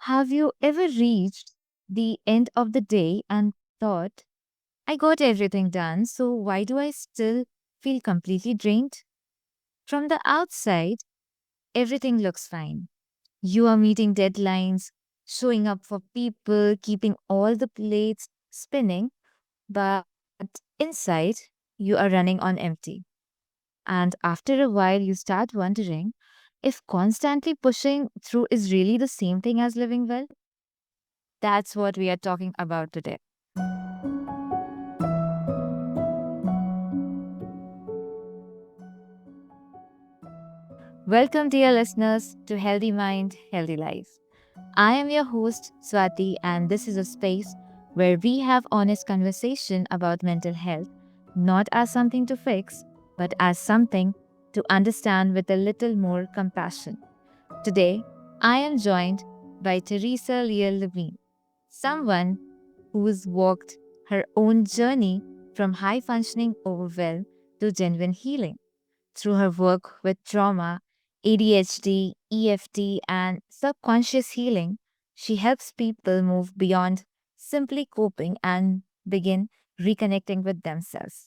Have you ever reached the end of the day and thought, I got everything done, so why do I still feel completely drained? From the outside, everything looks fine. You are meeting deadlines, showing up for people, keeping all the plates spinning, but inside, you are running on empty. And after a while, you start wondering if constantly pushing through is really the same thing as living well. That's what we are talking about today. Welcome, dear listeners, to Healthy Mind, Healthy Life. I am your host, Swati, and this is a space where we have honest conversation about mental health, not as something to fix, but as something to understand with a little more compassion. Today, I am joined by Theresa Lear Levine, someone who's walked her own journey from high functioning overwhelm to genuine healing. Through her work with trauma, ADHD, EFT, and subconscious healing, she helps people move beyond simply coping and begin reconnecting with themselves.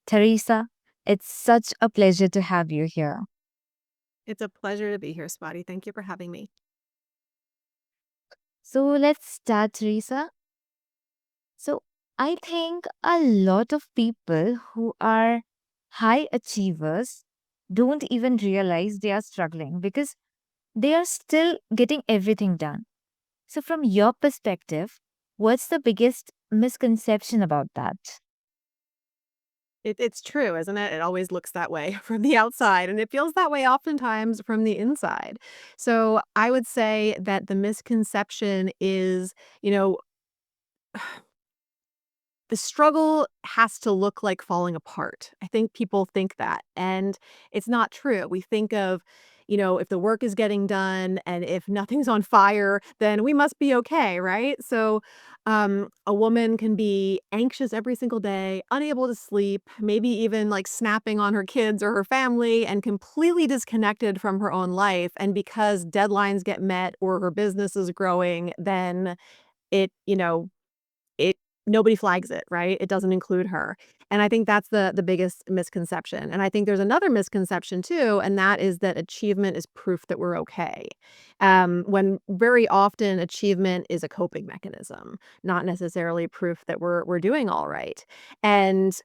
Teresa, it's such a pleasure to have you here. It's a pleasure to be here, Spotty. Thank you for having me. So let's start, Teresa. So I think a lot of people who are high achievers don't even realize they are struggling because they are still getting everything done. So, from your perspective, what's the biggest misconception about that? It's true, isn't it? It always looks that way from the outside, and it feels that way oftentimes from the inside. So I would say that the misconception is, you know, the struggle has to look like falling apart. I think people think that, and it's not true. We think of, if the work is getting done and if nothing's on fire, then we must be okay, right? So, a woman can be anxious every single day, unable to sleep, maybe even like snapping on her kids or her family, and completely disconnected from her own life. And because deadlines get met or her business is growing, then it, you know, it nobody flags it, right? It doesn't include her. And I think that's the biggest misconception. And I think there's another misconception too, and that is that achievement is proof that we're okay. When very often achievement is a coping mechanism, not necessarily proof that we're doing all right. And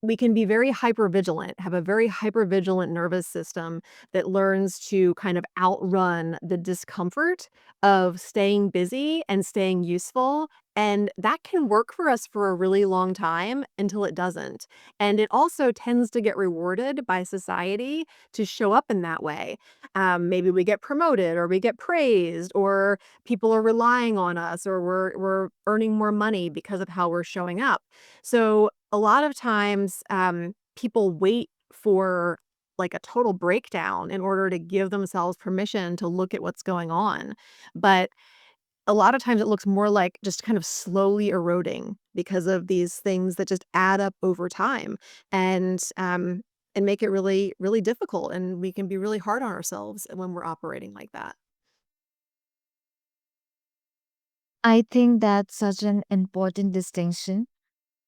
we can be very hypervigilant, have a very hypervigilant nervous system that learns to kind of outrun the discomfort of staying busy and staying useful. And that can work for us for a really long time until it doesn't. And it also tends to get rewarded by society to show up in that way. Maybe we get promoted or we get praised or people are relying on us or we're earning more money because of how we're showing up. So a lot of times, people wait for like a total breakdown in order to give themselves permission to look at what's going on. But a lot of times it looks more like just kind of slowly eroding because of these things that just add up over time and make it really, really difficult. And we can be really hard on ourselves when we're operating like that. I think that's such an important distinction.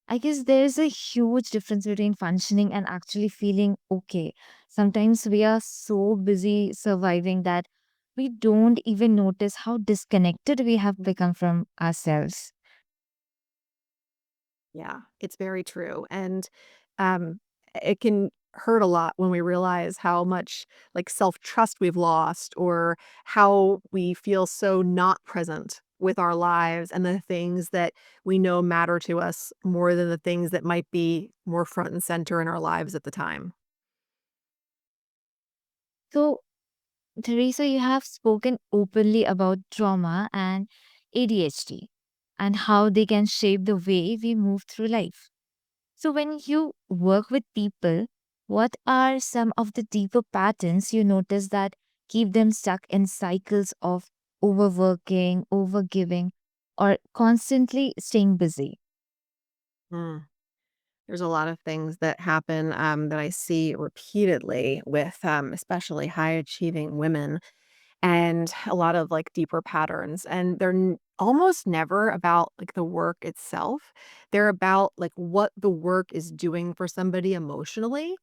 I guess there's a huge difference between functioning and actually feeling okay. Sometimes we are so busy surviving that we don't even notice how disconnected we have become from ourselves. Yeah, it's very true, and, it can hurt a lot when we realize how much, like, self-trust we've lost or how we feel so not present with our lives and the things that we know matter to us more than the things that might be more front and center in our lives at the time. So, Teresa, you have spoken openly about trauma and ADHD and how they can shape the way we move through life. So, when you work with people, what are some of the deeper patterns you notice that keep them stuck in cycles of overworking, overgiving, or constantly staying busy? Mm. There's a lot of things that happen, that I see repeatedly with, especially high achieving women. and a lot of like deeper patterns. And they're almost never about like the work itself. They're about like what the work is doing for somebody emotionally.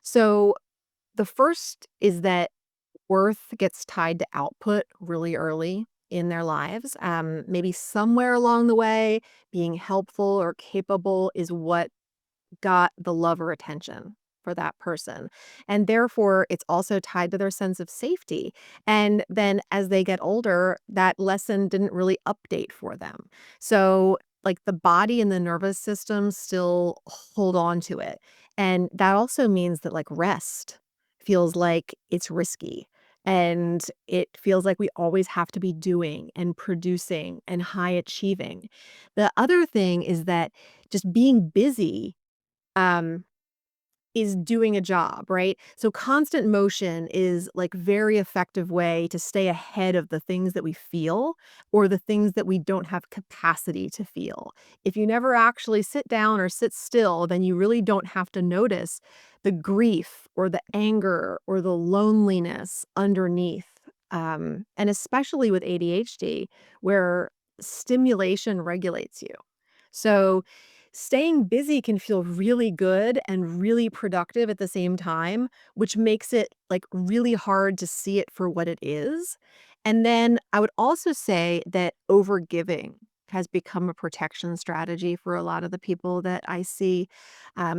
So the first is that worth gets tied to output really early in their lives. Maybe somewhere along the way, being helpful or capable is what got the love or attention for that person. And therefore, it's also tied to their sense of safety. And then as they get older, that lesson didn't really update for them. So, like the body and the nervous system still hold on to it. And that also means that like rest feels like it's risky. And it feels like we always have to be doing and producing and high achieving. The other thing is that just being busy um, is doing a job, right? So constant motion is like very effective way to stay ahead of the things that we feel or the things that we don't have capacity to feel. If you never actually sit down or sit still, then you really don't have to notice the grief or the anger or the loneliness underneath. And especially with ADHD, where stimulation regulates you. So staying busy can feel really good and really productive at the same time, which makes it, like, really hard to see it for what it is. And then I would also say that overgiving has become a protection strategy for a lot of the people that I see,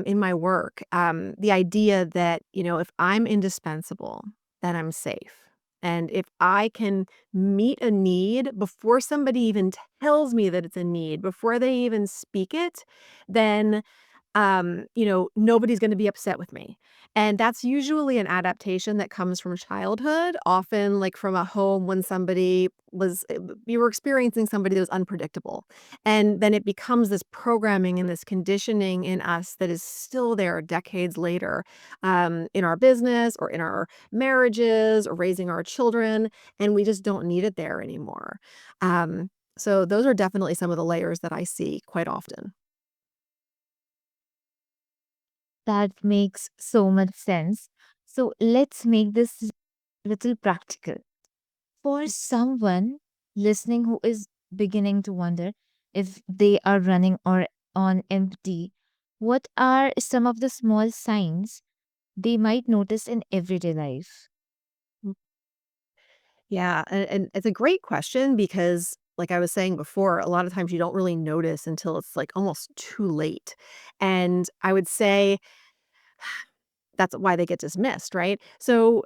in my work. The idea that, if I'm indispensable, then I'm safe. And if I can meet a need before somebody even tells me that it's a need, before they even speak it, then nobody's gonna be upset with me. And that's usually an adaptation that comes from childhood, often, like, from a home when somebody was you were experiencing somebody that was unpredictable. And then it becomes this programming and this conditioning in us that is still there decades later, in our business or in our marriages or raising our children, and we just don't need it there anymore. So those are definitely some of the layers that I see quite often. That makes so much sense. So let's make this little practical. For someone listening who is beginning to wonder if they are running or on empty, what are some of the small signs they might notice in everyday life? Yeah, and it's a great question because, like I was saying before, a lot of times you don't really notice until it's, like, almost too late, and I would say that's why they get dismissed, right? So,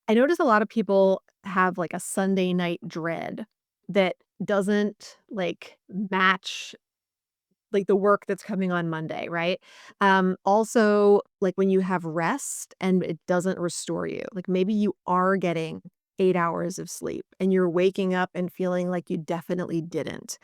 I notice a lot of people have, like, a Sunday night dread that doesn't, like, match like, the work that's coming on Monday, right? Also, like, when you have rest and it doesn't restore you, like, maybe you are getting 8 hours of sleep and you're waking up and feeling like you definitely didn't.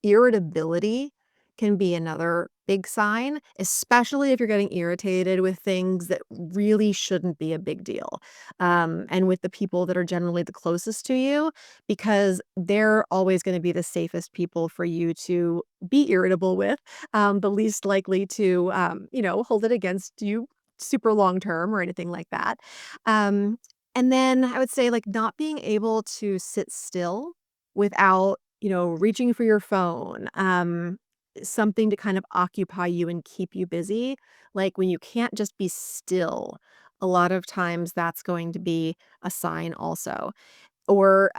Irritability can be another big sign, especially if you're getting irritated with things that really shouldn't be a big deal, and with the people that are generally the closest to you, because they're always gonna be the safest people for you to be irritable with, the least likely to, hold it against you super long term or anything like that. Um, and then I would say, like, not being able to sit still without, reaching for your phone, something to kind of occupy you and keep you busy. Like, when you can't just be still, a lot of times that's going to be a sign also. Or,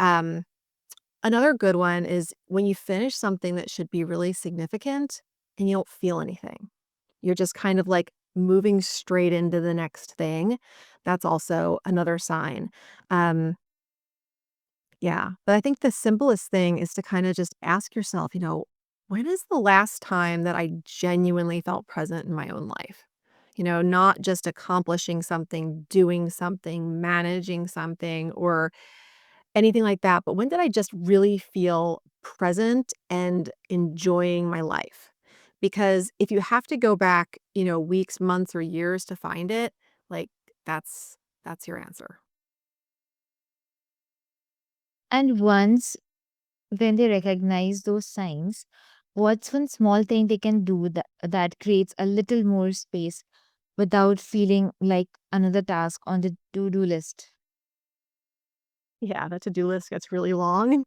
another good one is when you finish something that should be really significant and you don't feel anything. You're just kind of like moving straight into the next thing. That's also another sign. Um, yeah. But I think the simplest thing is to kind of just ask yourself, when is the last time that I genuinely felt present in my own life? Not just accomplishing something, doing something, managing something, or anything like that, but when did I just really feel present and enjoying my life? Because if you have to go back, weeks, months, or years to find it, like, that's that's your answer. And once when they recognize those signs, what's one small thing they can do that creates a little more space without feeling like another task on the to do list? Yeah, the to-do list gets really long,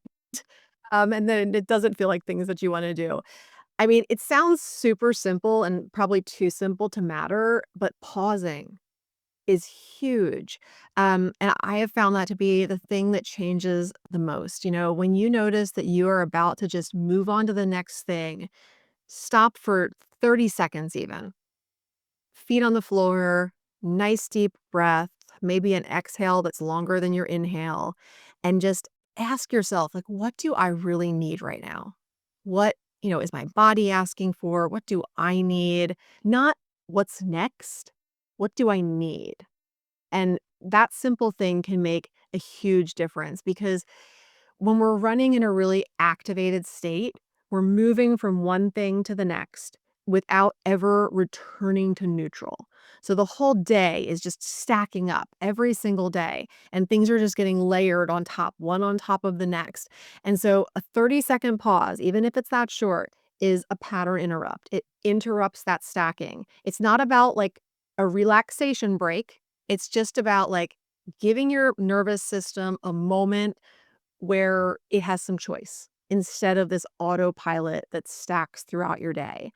and then it doesn't feel like things that you wanna do. I mean, it sounds super simple and probably too simple to matter, but pausing is huge. And I have found that to be the thing that changes the most. When you notice that you are about to just move on to the next thing, stop for 30 seconds even. Feet on the floor, nice deep breath, maybe an exhale that's longer than your inhale, and just ask yourself, like, what do I really need right now? What is my body asking for? What do I need? Not what's next. What do I need? And that simple thing can make a huge difference because when we're running in a really activated state, we're moving from one thing to the next without ever returning to neutral. So the whole day is just stacking up every single day, and things are just getting layered on top, one on top of the next. And so a 30-second pause, even if it's that short, is a pattern interrupt. It interrupts that stacking. It's not about like a relaxation break, it's just about like giving your nervous system a moment where it has some choice instead of this autopilot that stacks throughout your day.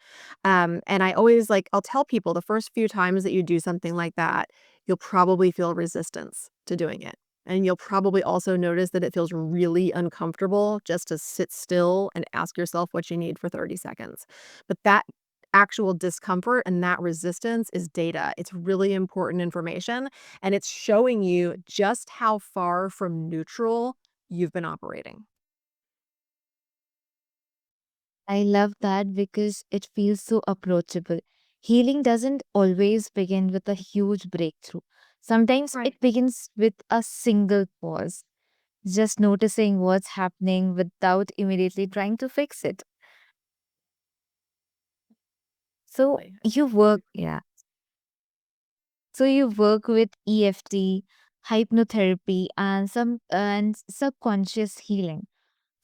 And I always I'll tell people the first few times that you do something like that, you'll probably feel resistance to doing it. And you'll probably also notice that it feels really uncomfortable just to sit still and ask yourself what you need for 30 seconds. But that actual discomfort and that resistance is data. It's really important information. And it's showing you just how far from neutral you've been operating. I love that because it feels so approachable. Healing doesn't always begin with a huge breakthrough. Sometimes Right. it begins with a single pause, just noticing what's happening without immediately trying to fix it. So Like, you work, yeah. So you work with EFT, hypnotherapy, and some and subconscious healing.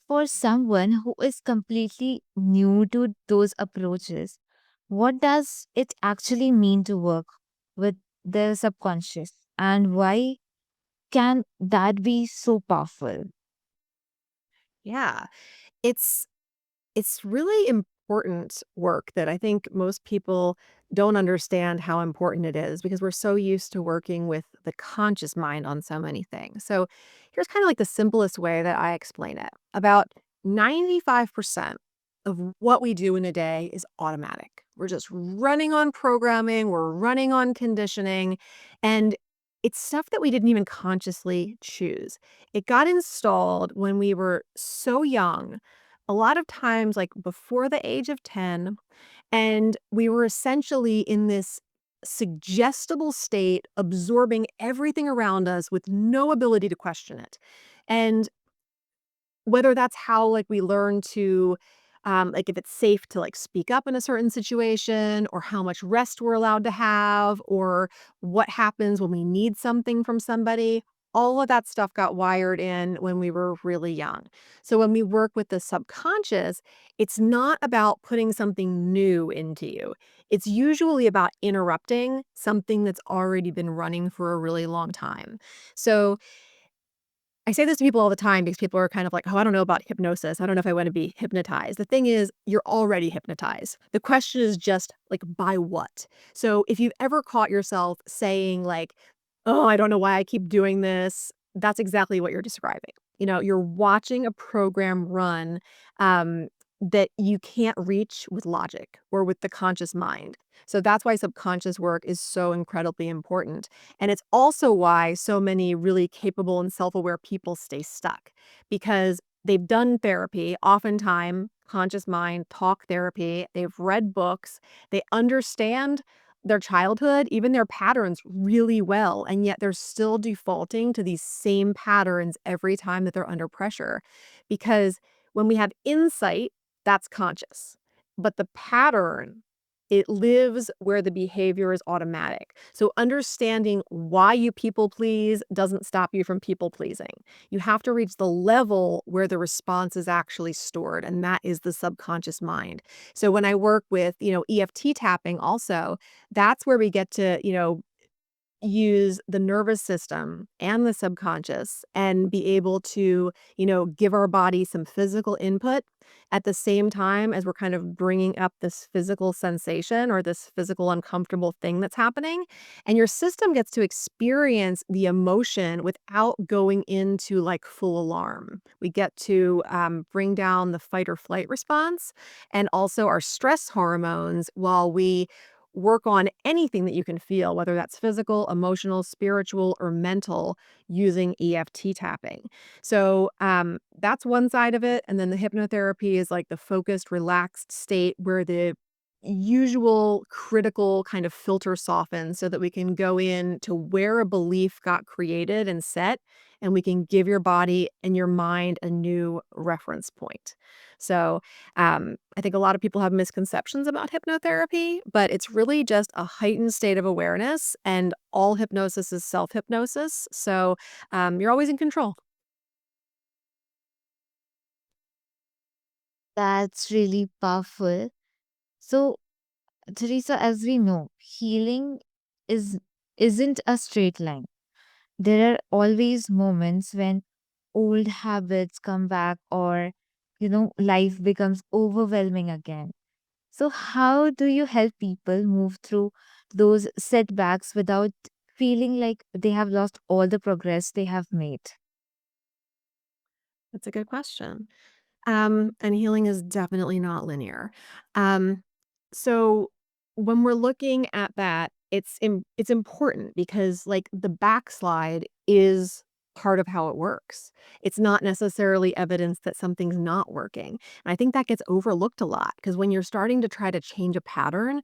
For someone who is completely new to those approaches, what does it actually mean to work with the subconscious, and why can that be so powerful? yeah, it's It's really important work that I think most people don't understand how important it is because we're so used to working with the conscious mind on so many things. So here's kind of like the simplest way that I explain it. About 95% of what we do in a day is automatic. We're just running on programming, we're running on conditioning, and it's stuff that we didn't even consciously choose. It got installed when we were so young, a lot of times, like, before the age of 10, and we were essentially in this suggestible state, absorbing everything around us with no ability to question it. And whether that's how, like, we learn to, like, if it's safe to, like, speak up in a certain situation, or how much rest we're allowed to have, or what happens when we need something from somebody, all of that stuff got wired in when we were really young. So when we work with the subconscious, it's not about putting something new into you. It's usually about interrupting something that's already been running for a really long time. So I say this to people all the time because people are kind of like, "Oh, I don't know about hypnosis. I don't know if I want to be hypnotized." The thing is, you're already hypnotized. The question is just like, by what? So if you've ever caught yourself saying like, "Oh, I don't know why I keep doing this," that's exactly what you're describing. You're watching a program run that you can't reach with logic or with the conscious mind. So that's why subconscious work is so incredibly important. And it's also why so many really capable and self-aware people stay stuck because they've done therapy, oftentimes conscious mind, talk therapy, they've read books, they understand their childhood, even their patterns really well, and yet they're still defaulting to these same patterns every time that they're under pressure. Because when we have insight, that's conscious. But the pattern, it lives where the behavior is automatic. So understanding why you people please doesn't stop you from people pleasing. You have to reach the level where the response is actually stored, and that is the subconscious mind. So when I work with, EFT tapping also, that's where we get to, use the nervous system and the subconscious and be able to, give our body some physical input at the same time as we're kind of bringing up this physical sensation or this physical uncomfortable thing that's happening. And your system gets to experience the emotion without going into like full alarm. We get to bring down the fight or flight response and also our stress hormones while we work on anything that you can feel, whether that's physical, emotional, spiritual, or mental, using EFT tapping. So that's one side of it. And then the hypnotherapy is like the focused, relaxed state where the usual critical kind of filter softens so that we can go in to where a belief got created and set, and we can give your body and your mind a new reference point. So I think a lot of people have misconceptions about hypnotherapy, but it's really just a heightened state of awareness, and all hypnosis is self hypnosis. So you're always in control. That's really powerful. So, Teresa, as we know, healing is isn't a straight line. There are always moments when old habits come back or life becomes overwhelming again. So how do you help people move through those setbacks without feeling like they have lost all the progress they have made? That's a good question. And healing is definitely not linear. Um, so when we're looking at that, it's important because like the backslide is part of how it works. It's not necessarily evidence that something's not working. And I think that gets overlooked a lot because when you're starting to try to change a pattern,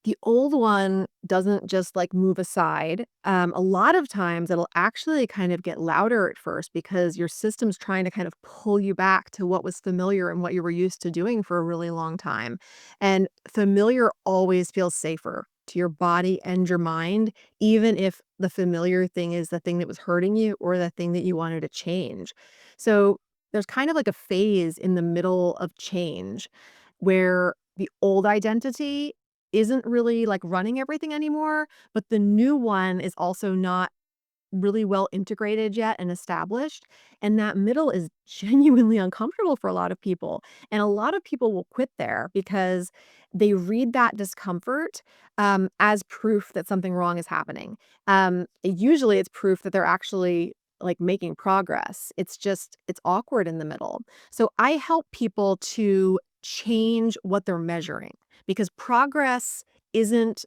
the old one doesn't just, like, move aside. A lot of times, it'll actually kind of get louder at first because your system's trying to kind of pull you back to what was familiar and what you were used to doing for a really long time. And familiar always feels safer to your body and your mind, even if the familiar thing is the thing that was hurting you or the thing that you wanted to change. So, there's kind of like a phase in the middle of change where the old identity isn't really, like, running everything anymore, but the new one is also not really well integrated yet and established, and that middle is genuinely uncomfortable for a lot of people, and a lot of people will quit there because they read that discomfort, as proof that something wrong is happening. Usually it's proof that they're actually, like, making progress. It's awkward in the middle. So I help people to change what they're measuring because progress isn't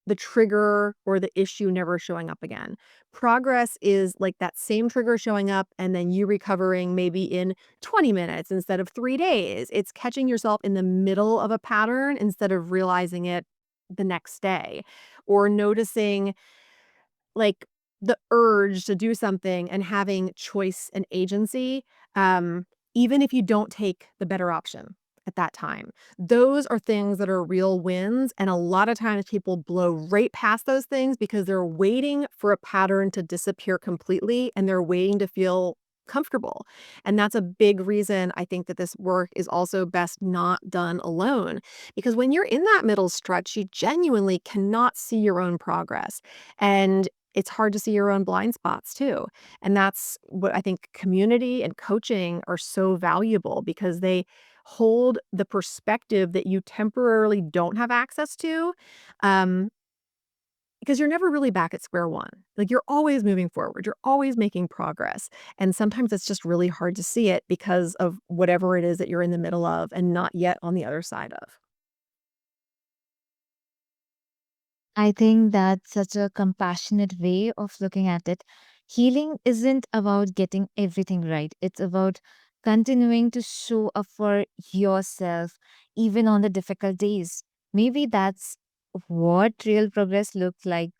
the trigger or the issue never showing up again. Progress is like that same trigger showing up and then you recovering maybe in 20 minutes instead of 3 days. It's catching yourself in the middle of a pattern instead of realizing it the next day, or noticing like the urge to do something and having choice and agency, um, even if you don't take the better option at that time. Those are things that are real wins. And a lot of times people blow right past those things because they're waiting for a pattern to disappear completely and they're waiting to feel comfortable. And that's a big reason I think that this work is also best not done alone. Because when you're in that middle stretch, you genuinely cannot see your own progress. And it's hard to see your own blind spots too. And that's what I think community and coaching are so valuable because they hold the perspective that you temporarily don't have access to, um, because you're never really back at square one. Like, you're always moving forward, you're always making progress, and sometimes it's just really hard to see it because of whatever it is that you're in the middle of and not yet on the other side of. I think that's such a compassionate way of looking at it. Healing isn't about getting everything right. It's about continuing to show up for yourself even on the difficult days. Maybe that's what real progress looks like.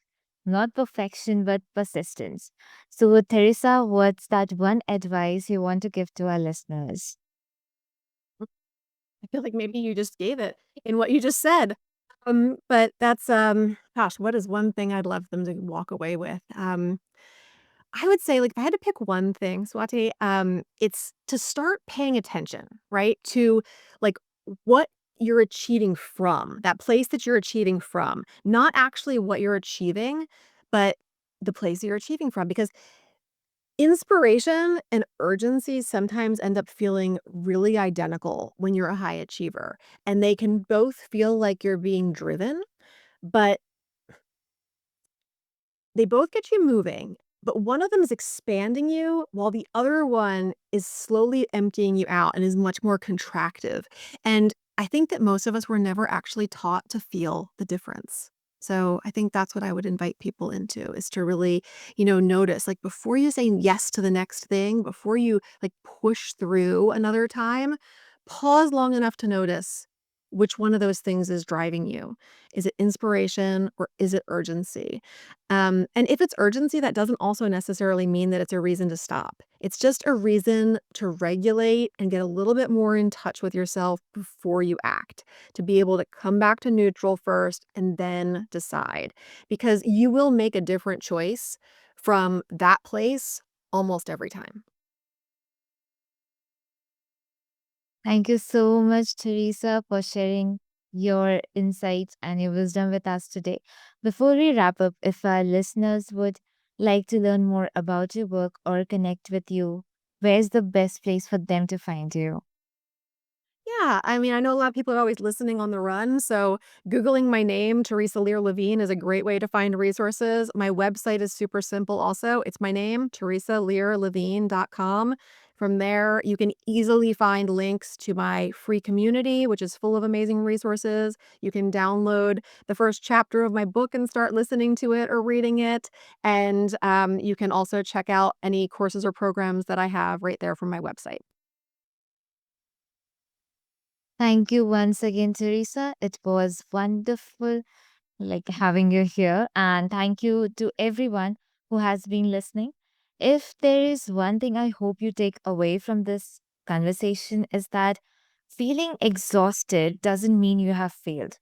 Not perfection, but persistence. So, Teresa, what's that one advice you want to give to our listeners? I feel like maybe you just gave it in what you just said. But that's, gosh, what is one thing I'd love them to walk away with? I would say, like, if I had to pick one thing, Swati, it's to start paying attention, right? To like what you're achieving from that place that you're achieving from, not actually what you're achieving, but the place you're achieving from. Because inspiration and urgency sometimes end up feeling really identical when you're a high achiever, and they can both feel like you're being driven, but they both get you moving, but one of them is expanding you while the other one is slowly emptying you out and is much more contractive. And I think that most of us were never actually taught to feel the difference. So I think that's what I would invite people into is to really, notice like before you say yes to the next thing, before you like push through another time, pause long enough to notice which one of those things is driving you. Is it inspiration or is it urgency? And if it's urgency, that doesn't also necessarily mean that it's a reason to stop. It's just a reason to regulate and get a little bit more in touch with yourself before you act, to be able to come back to neutral first and then decide. Because you will make a different choice from that place almost every time. Thank you so much, Teresa, for sharing your insights and your wisdom with us today. Before we wrap up, if our listeners would like to learn more about your work or connect with you, where's the best place for them to find you? Yeah, I mean, I know a lot of people are always listening on the run, so Googling my name, Theresa Lear Levine, is a great way to find resources. My website is super simple also. It's my name, teresalearlevine.com. From there, you can easily find links to my free community, which is full of amazing resources. You can download the first chapter of my book and start listening to it or reading it. And you can also check out any courses or programs that I have right there from my website. Thank you once again, Teresa. It was wonderful having you here. And thank you to everyone who has been listening. If there is one thing I hope you take away from this conversation is that feeling exhausted doesn't mean you have failed.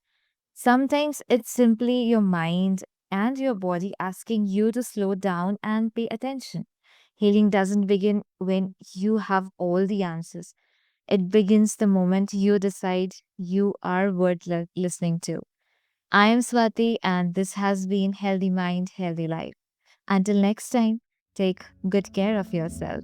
Sometimes it's simply your mind and your body asking you to slow down and pay attention. Healing doesn't begin when you have all the answers. It begins the moment you decide you are worth listening to. I am Swati, and this has been Healthy Mind, Healthy Life. Until next time, take good care of yourself.